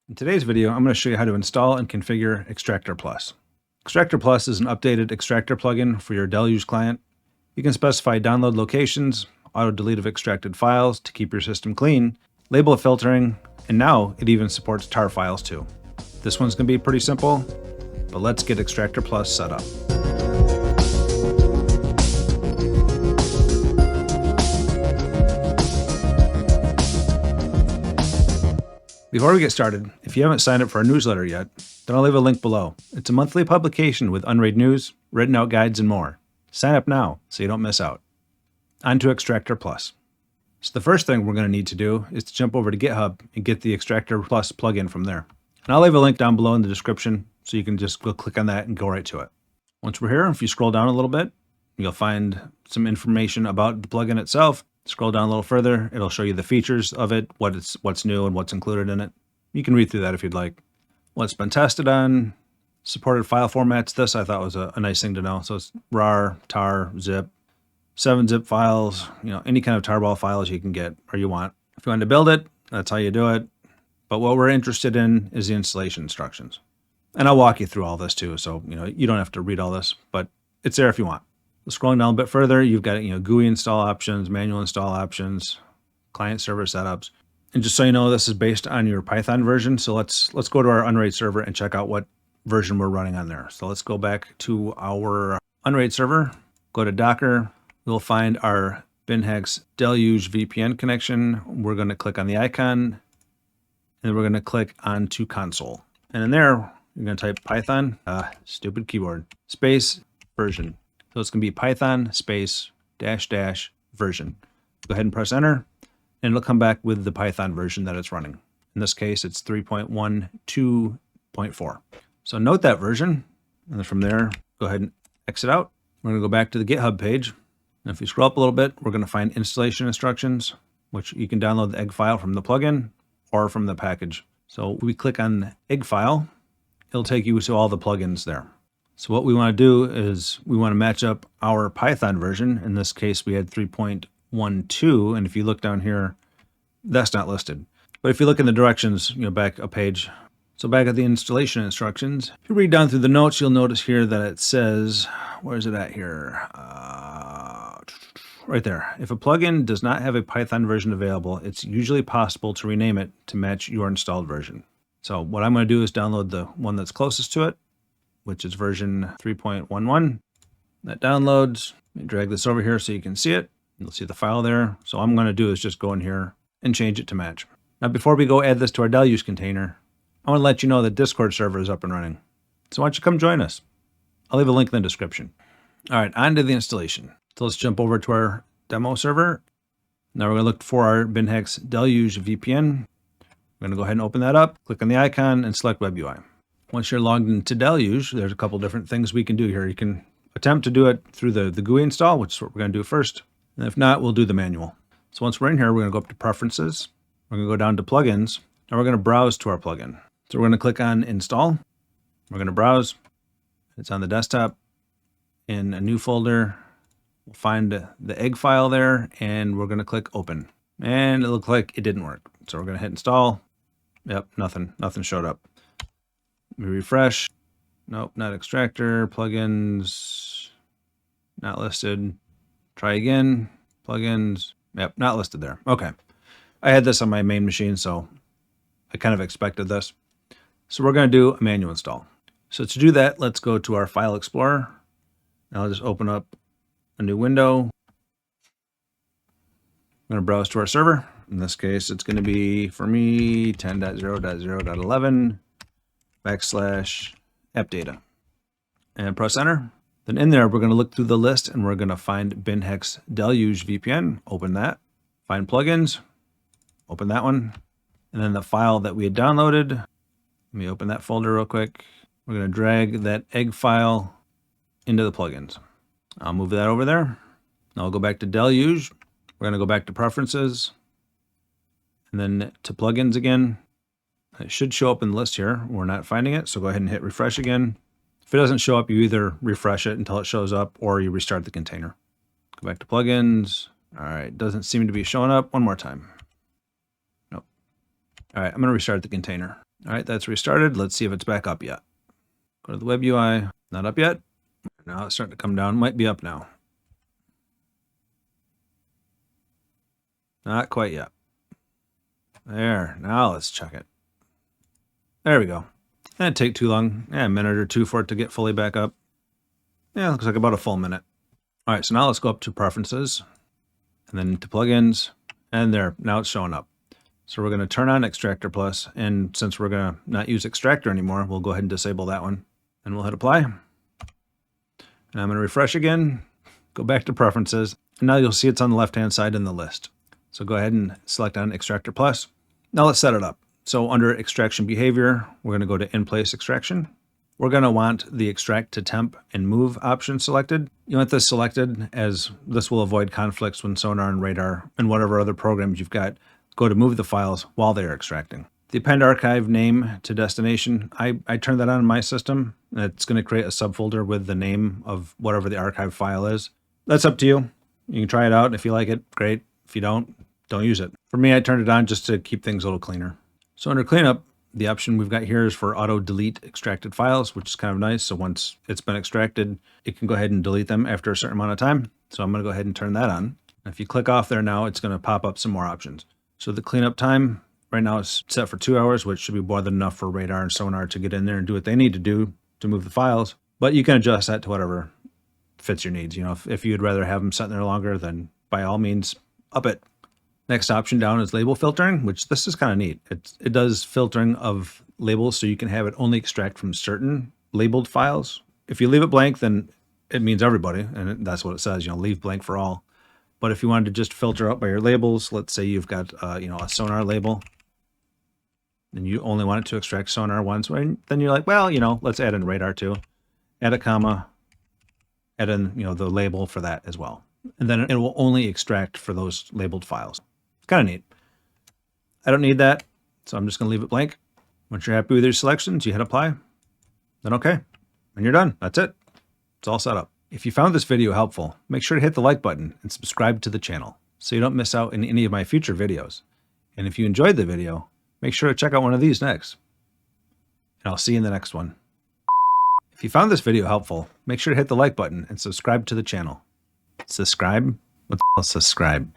In today's video, I'm going to show you how to install and configure Extractor Plus. Extractor Plus is an updated extractor plugin for your Deluge client. You can specify download locations, auto-delete of extracted files to keep your system clean, label filtering, and now it even supports tar files too. This one's going to be pretty simple, but let's get Extractor Plus set up. Before we get started, if you haven't signed up for our newsletter yet, then I'll leave a link below. It's a monthly publication with unread news, written out guides, and more. Sign up now so you don't miss out. On to Extractor Plus. So the first thing we're going to need to do is to jump over to GitHub and get the Extractor Plus plugin from there. And I'll leave a link down below in the description so you can just go click on that and go right to it. Once we're here, if you scroll down a little bit, you'll find some information about the plugin itself. Scroll down a little further, it'll show you the features of it, what's new and what's included in it. You can read through that if you'd like. What's been tested on, supported file formats. This I thought was a nice thing to know. So it's RAR, tar, zip, 7-zip files, any kind of tarball files you can get or you want. If you want to build it, that's how you do it. But what we're interested in is the installation instructions. And I'll walk you through all this too. So, you don't have to read all this, but it's there if you want. Scrolling down a bit further, you've got GUI install options, manual install options, client server setups. And just so you know, this is based on your Python version. So let's go to our Unraid server and check out what version we're running on there. So let's go back to our Unraid server, go to Docker. We'll find our binhex Deluge VPN connection. We're going to click on the icon, and then we're going to click onto console. And in there, you're going to type Python, stupid keyboard, space version. So it's going to be Python space -- version. Go ahead and press enter, and it'll come back with the Python version that it's running. In this case, it's 3.12.4. So note that version, and then from there, go ahead and exit out. We're going to go back to the GitHub page. And if you scroll up a little bit, we're going to find installation instructions, which you can download the egg file from the plugin or from the package. So we click on the egg file, it'll take you to all the plugins there. So what we want to do is we want to match up our Python version. In this case, we had 3.12. And if you look down here, that's not listed. But if you look in the directions, back a page. So back at the installation instructions, if you read down through the notes, you'll notice here that it says, where is it at here? Right there. If a plugin does not have a Python version available, it's usually possible to rename it to match your installed version. So what I'm going to do is download the one that's closest to it, which is version 3.11. That downloads. Let me drag this over here so you can see it. You'll see the file there. So all I'm going to do is just go in here and change it to match. Now, before we go add this to our Deluge container, I want to let you know that Discord server is up and running. So why don't you come join us? I'll leave a link in the description. All right, on to the installation. So let's jump over to our demo server. Now we're going to look for our binhex Deluge VPN. We're going to go ahead and open that up, click on the icon, and select Web UI. Once you're logged into Deluge, there's a couple different things we can do here. You can attempt to do it through the GUI install, which is what we're going to do first. And if not, we'll do the manual. So once we're in here, we're going to go up to Preferences. We're going to go down to Plugins, and we're going to browse to our plugin. So we're going to click on Install. We're going to browse. It's on the desktop in a new folder. We'll find the egg file there, and we're going to click Open. And it looked like it didn't work. So we're going to hit Install. Yep, nothing showed up. Let me refresh. Nope, not Extractor. Plugins, not listed. Try again. Plugins. Yep, not listed there. Okay. I had this on my main machine, so I kind of expected this. So we're going to do a manual install. So to do that, let's go to our File Explorer. Now I'll just open up a new window. I'm going to browse to our server. In this case, it's going to be, for me, 10.0.0.11 / app data. And press enter. Then in there, we're going to look through the list and we're going to find binhex Deluge VPN. Open that. Find plugins. Open that one. And then the file that we had downloaded. Let me open that folder real quick. We're going to drag that egg file into the plugins. I'll move that over there. Now I'll go back to Deluge. We're going to go back to Preferences. And then to Plugins again. It should show up in the list here. We're not finding it, so go ahead and hit refresh again. If it doesn't show up, you either refresh it until it shows up or you restart the container. Go back to Plugins. All right, doesn't seem to be showing up. One more time. Nope. All right, I'm going to restart the container. All right, that's restarted. Let's see if it's back up yet. Go to the web UI. Not up yet. Now it's starting to come down. Might be up now. Not quite yet. There. Now let's check it. There we go. That'd take too long. Yeah, a minute or two for it to get fully back up. Yeah, looks like about a full minute. All right, so now let's go up to Preferences, and then to Plugins, and there. Now it's showing up. So we're going to turn on Extractor Plus, and since we're going to not use Extractor anymore, we'll go ahead and disable that one. And we'll hit Apply. And I'm going to refresh again, go back to Preferences, and now you'll see it's on the left-hand side in the list. So go ahead and select on Extractor Plus. Now let's set it up. So under Extraction Behavior, we're going to go to In-Place Extraction. We're going to want the Extract to Temp and Move option selected. You want this selected as this will avoid conflicts when Sonar and Radar and whatever other programs you've got go to move the files while they are extracting. The Append Archive Name to Destination, I turned that on in my system. And it's going to create a subfolder with the name of whatever the archive file is. That's up to you. You can try it out. If you like it, great. If you don't use it. For me, I turned it on just to keep things a little cleaner. So under Cleanup, the option we've got here is for auto delete extracted files, which is kind of nice. So once it's been extracted, it can go ahead and delete them after a certain amount of time. So I'm going to go ahead and turn that on. If you click off there now, it's going to pop up some more options. So the cleanup time right now is set for 2 hours, which should be more than enough for Radar and Sonar to get in there and do what they need to do to move the files. But you can adjust that to whatever fits your needs. You know, if you'd rather have them sitting there longer, then by all means, up it. Next option down is label filtering, which this is kind of neat. It does filtering of labels so you can have it only extract from certain labeled files. If you leave it blank, then it means everybody, and that's what it says, you know, leave blank for all. But if you wanted to just filter out by your labels, let's say you've got, you know, a Sonar label, and you only want it to extract Sonar once, right? Then you're like, well, you know, let's add in Radar too. Add a comma, add in, you know, the label for that as well. And then it will only extract for those labeled files. It's kind of neat. I don't need that, so I'm just going to leave it blank. Once you're happy with your selections, you hit Apply, then OK, and you're done. That's it. It's all set up. If you found this video helpful, make sure to hit the like button and subscribe to the channel so you don't miss out on any of my future videos. And if you enjoyed the video, make sure to check out one of these next. And I'll see you in the next one. If you found this video helpful, make sure to hit the like button and subscribe to the channel. Subscribe? What the hell is subscribe?